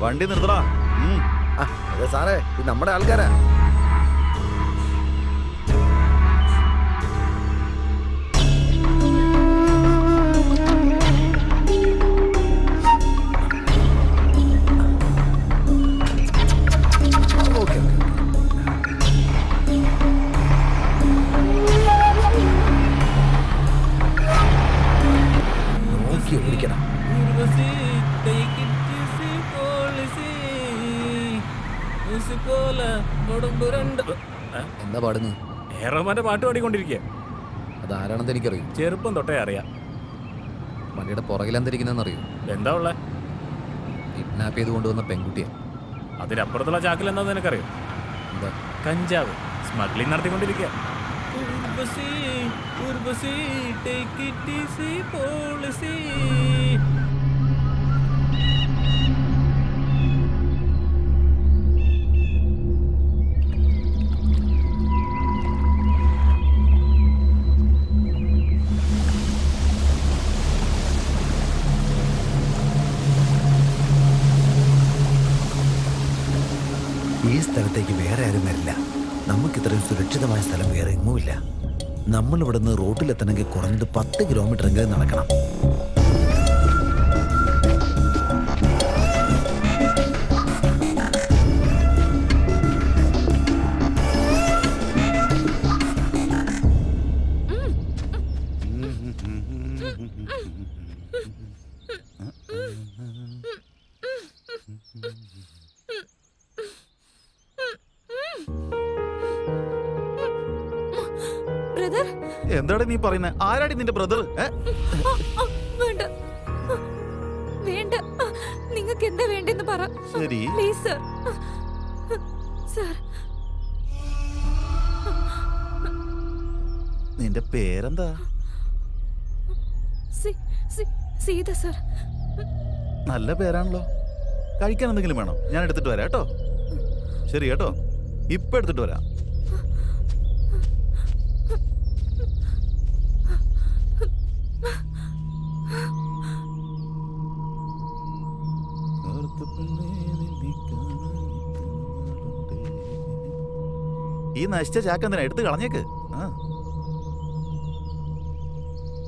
വണ്ടി നിർത്തടാ. അതെ സാറേ, ഇത് നമ്മുടെ ആൾക്കാരാ. എന്താ പാടുന്നു? ഏറോമാന്റെ പാട്ട് പാടിക്കൊണ്ടിരിക്കുക. അത് ആരാണെന്ന് എനിക്കറിയും. ചെറുപ്പം തൊട്ടേ അറിയാം. വണ്ടിയുടെ പുറകിലെന്തിരിക്കുന്നറിയോ? എന്താ ഉള്ള? കിഡ്നാപ്പ് ചെയ്ത് കൊണ്ടുവന്ന പെൺകുട്ടിയാ. അതിനപ്പുറത്തുള്ള ചാക്കിൽ എന്താന്ന് നിനക്കറിയോ? എന്താ? കഞ്ചാവ് സ്മഗ്ലിംഗ് നടത്തിക്കൊണ്ടിരിക്കുക. ഈ സ്ഥലത്തേക്ക് വേറെ ആരും വരില്ല. നമുക്ക് ഇത്രയും സുരക്ഷിതമായ സ്ഥലം വേറെ എങ്ങുമില്ല. നമ്മൾ ഇവിടുന്ന് റോട്ടിലെത്തണമെങ്കിൽ കുറഞ്ഞത് 10 കിലോമീറ്റർ എങ്കിലും നടക്കണം. എന്താടി നീ പറയുന്നത്? ആരാടി നിന്റെ ബ്രദർ? വേണ്ട വേണ്ട, നിങ്ങൾക്ക് എന്താ വേണ്ടെന്ന് പറ. ശരി പ്ലീസ് സർ. സർ, നിന്റെ പേരെന്താ? സീത സർ. നല്ല പേരാണല്ലോ. കഴിക്കാൻ എന്തെങ്കിലും വേണോ? ഞാൻ എടുത്തിട്ട് വരാം കേട്ടോ. ശരി കേട്ടോ, ഇപ്പൊ എടുത്തിട്ട് വരാം. ഈ നശിച്ച ചാക്കെന്തിനാ? എടുത്ത് കളഞ്ഞേക്ക്.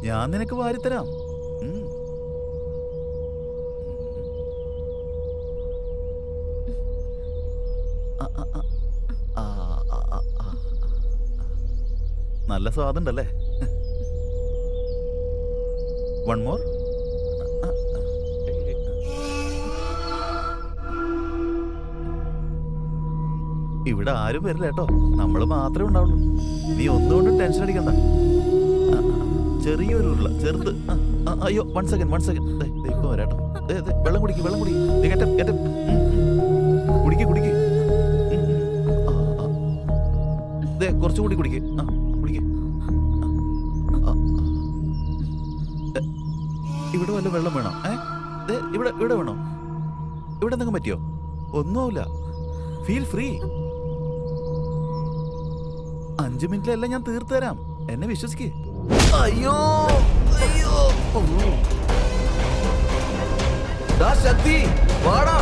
ഞാൻ നിനക്ക് വാരിത്തരാം. നല്ല സ്വാദുണ്ടല്ലേ? One more. ഇവിടെ ആരും വരില്ല കേട്ടോ, നമ്മൾ മാത്രമേ ഉണ്ടാവുള്ളൂ. നീ ഒന്നുകൊണ്ടും ടെൻഷൻ അടിക്കണ്ട. ചെറിയൊരു ഉരുള, ചെറുത്. അയ്യോ, വൺ സെക്കൻഡ്. ഇപ്പൊ വരാട്ടോ. വെള്ളം കുടിക്ക്. കുടിക്ക്. കുറച്ചുകൂടി കുടിക്ക്. ഇവിടെ വല്ല വെള്ളം വേണോ? ഇവിടെ വേണോ? ഇവിടെ എന്തെങ്കിലും പറ്റിയോ? ഒന്നുമില്ല. Feel free. 5 മിനിറ്റിലെല്ലാം ഞാൻ തീർത്തു തരാം. എന്നെ വിശ്വസിക്കേ. അയ്യോ ശക്തി വാടാ.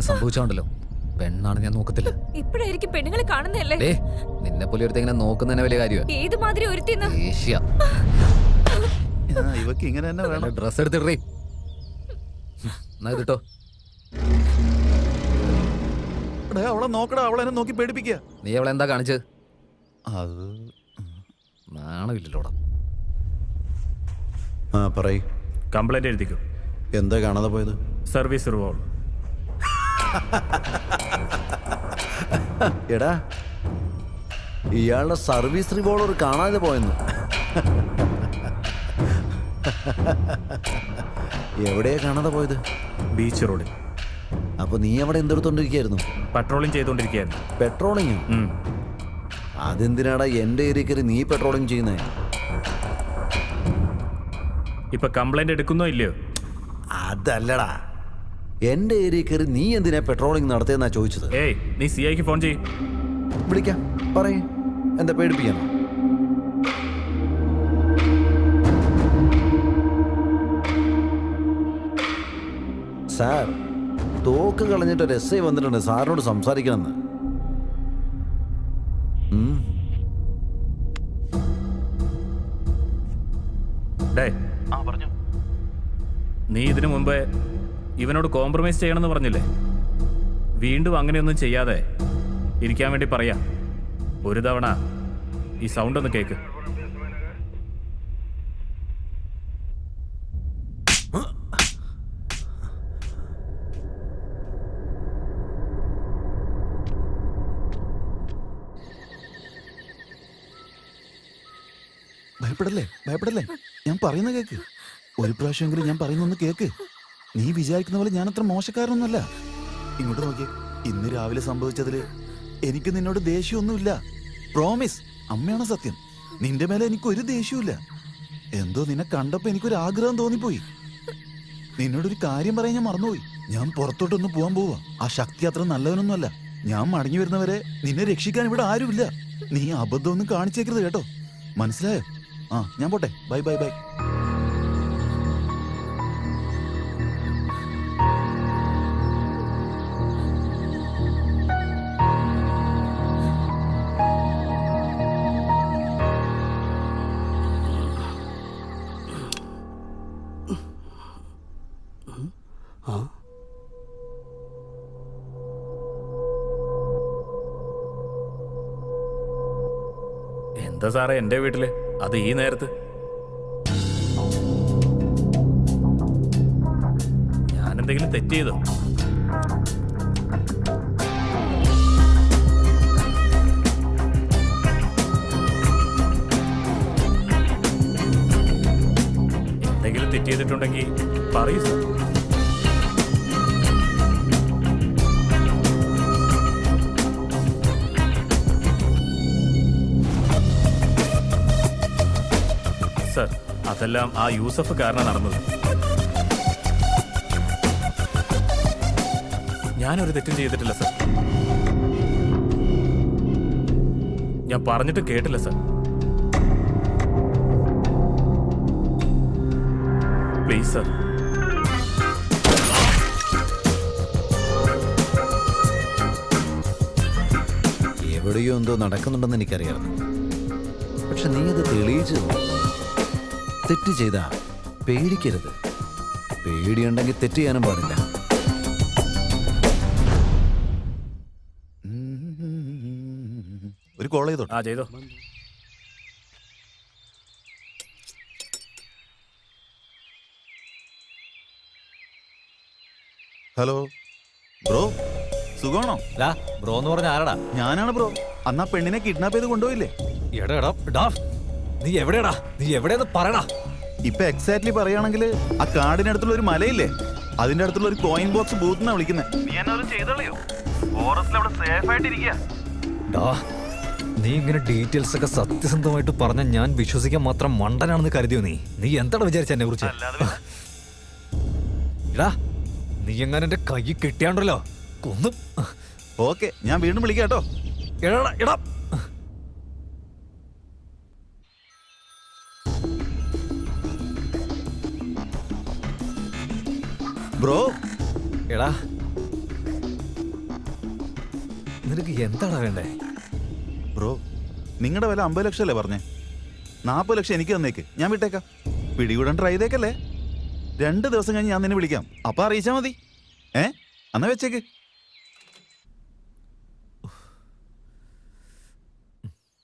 സംഭവിച്ചോണ്ടല്ലോ, പെണ്ണാണ് ഞാൻ നോക്കത്തില്ല. ഇപ്പോഴായിരിക്കും പെണ്ണുങ്ങളെ കാണുന്നല്ലേ? നിന്നെ പോലെ ഒരുത്ത ഇങ്ങനെ നോക്കുന്നതിനെ വലിയ കാര്യമാണ്. ഏത് മാതിരി ഒരുത്തിന്ന്? ഇവക്ക് ഇങ്ങനെ തന്നെ വേണം. ഡ്രസ് എടുത്തിടേ. കേട്ടോ, അവളെ നോക്കടാ. അവളെന്നെ നോക്കി പേടിപ്പിക്കുക. നീ അവളെ എന്താ കാണിച്ചത്? അത് നാണമില്ലല്ലോടാ. പറയ്. കംപ്ലൈന്റ് എഴുതിക്കോ. എന്താ കാണാതെ പോയത്? Service revolve. എടാ, ഇയാളുടെ സർവീസ് റിവോൾവർ കാണാതെ പോയെന്ന്. എവിടെയാ കാണാതെ പോയത്? ബീച്ച് റോഡിൽ അപ്പൊ നീ അവിടെ എന്തെടുത്തോണ്ടിരിക്കായിരുന്നു? പട്രോളിംഗ് ചെയ്തുകൊണ്ടിരിക്കുകയായിരുന്നു. പെട്രോളിങ്ങോ? അതെന്തിനാടാ എന്റെ ഏരിയക്കറി നീ പെട്രോളിങ് ചെയ്യുന്നേ? ഇപ്പൊ കംപ്ലൈന്റ് എടുക്കുന്നോ ഇല്ലയോ? അതല്ലടാ, എന്റെ ഏരിയക്കറി നീ എന്തിനാ പെട്രോളിങ് നടത്തിയെന്നാ ചോദിച്ചത്. ഏയ്, നീ CIക്ക് ഫോൺ ചെയ്യ്. വിളിക്കാം, പറയ്. എന്താ പേടിപ്പിക്കാനോ? സാർ, തോക്ക് കളഞ്ഞിട്ട് ഒരു SI വന്നിട്ടുണ്ട്, സാറിനോട് സംസാരിക്കണമെന്ന്. ഡേ, നീ ഇതിനു മുമ്പേ ഇവനോട് കോംപ്രമൈസ് ചെയ്യണമെന്ന് പറഞ്ഞില്ലേ? വീണ്ടും അങ്ങനെയൊന്നും ചെയ്യാതെ ഇരിക്കാൻ വേണ്ടി പറയാ. ഒരു തവണ ഈ സൗണ്ട് ഒന്ന് കേക്ക്. ഭയപ്പെടല്ലേ, ഞാൻ പറയുന്ന കേക്ക്. ഒരു പ്രാവശ്യമെങ്കിലും ഞാൻ പറയുന്നൊന്ന് കേക്ക്. നീ വിചാരിക്കുന്ന പോലെ ഞാൻ അത്ര മോശക്കാരനൊന്നുമല്ല. ഇങ്ങോട്ട് നോക്കിയേ, ഇന്ന് രാവിലെ സംഭവിച്ചതില് എനിക്ക് നിന്നോട് ദേഷ്യമൊന്നുമില്ല. പ്രോമിസ്, അമ്മയാണ് സത്യം. നിന്റെ മേലെ എനിക്കൊരു ദേഷ്യമില്ല. എന്തോ നിന്നെ കണ്ടപ്പോ എനിക്കൊരു ആഗ്രഹം തോന്നിപ്പോയി. നിന്നോടൊരു കാര്യം പറയാൻ ഞാൻ മറന്നുപോയി. ഞാൻ പുറത്തോട്ടൊന്ന് പോവാൻ പോവാ. ആ ശക്തി അത്ര നല്ലവനൊന്നുമല്ല. ഞാൻ മടങ്ങി വരുന്നവരെ നിന്നെ രക്ഷിക്കാൻ ഇവിടെ ആരുമില്ല. നീ അബദ്ധമൊന്നും കാണിച്ചേക്കരുത് കേട്ടോ, മനസ്സിലായോ? ഞാൻ പോട്ടെ. Bye bye bye. എന്താ സാറേ എൻ്റെ വീട്ടില്, അത് ഈ നേരത്ത്? ഞാൻ എന്തെങ്കിലും തെറ്റ് ചെയ്തോ? എന്തെങ്കിലും തെറ്റ് ചെയ്തിട്ടുണ്ടെങ്കിൽ പറയൂ സാർ. സർ, അതെല്ലാം ആ യൂസഫ് കാരണം നടന്നത്. ഞാനൊരു തെറ്റും ചെയ്തിട്ടില്ല സർ. ഞാൻ പറഞ്ഞിട്ട് കേട്ടില്ല സർ. Please sir. എവിടെയോ എന്തോ നടക്കുന്നുണ്ടെന്ന് എനിക്കറിയാം. പക്ഷെ നീ അത് തെളിയിച്ചു. തെറ്റ് ചെയ്താ പേടിക്കരുത്. പേടിയുണ്ടെങ്കിൽ തെറ്റ് ചെയ്യാനും പാടില്ല. ഒരു കോൾ ചെയ്തോ? ചെയ്തോ. ഹലോ ബ്രോ, സുഖമാണോ? ബ്രോ എന്ന് പറഞ്ഞ ആരടാ? ഞാനാണ് ബ്രോ. അന്ന് ആ പെണ്ണിനെ കിഡ്നാപ്പ് ചെയ്ത് കൊണ്ടുപോയില്ലേ? നീ എവിടെയാടാ? നീ എവിടെയെന്ന് പറയടാ. ഇപ്പൊ എക്സാക്ട്ലി പറയുകയാണെങ്കിൽ ആ കാടിനടുത്തുള്ള ഒരു മലയില്ലേ, അതിന്റെ അടുത്തുള്ള ഒരു കോയിൻ ബോക്സ് ബൂത്ത് എന്നാ വിളിക്കുന്നത്. നീ ഇങ്ങനെ ഡീറ്റെയിൽസ് ഒക്കെ സത്യസന്ധമായിട്ട് പറഞ്ഞ ഞാൻ വിശ്വസിക്കാൻ മാത്രം മണ്ടനാണെന്ന് കരുതിയോ? നീ എന്താണ് വിചാരിച്ച എന്നെ കുറിച്ച്? ഇടാ, നീ എങ്ങനെ എന്റെ കൈ കിട്ടിയാണ്ടല്ലോ കൊന്നും. ഓക്കെ, ഞാൻ വീണ്ടും വിളിക്കാം കേട്ടോ. ഇടാ ബ്രോ. എടാ, നിനക്ക് എന്താടാ വേണ്ടേ? ബ്രോ, നിങ്ങളുടെ വില 50 ലക്ഷം അല്ലേ പറഞ്ഞേ? 40 ലക്ഷം എനിക്ക് തന്നേക്ക്, ഞാൻ വിട്ടേക്കാം. പിടികൂടാൻ ട്രൈ ചെയ്തേക്കല്ലേ. 2 ദിവസം കഴിഞ്ഞ് ഞാൻ നിന്നെ വിളിക്കാം, അപ്പൊ അറിയിച്ചാ മതി. എന്നാ വെച്ചേക്ക്.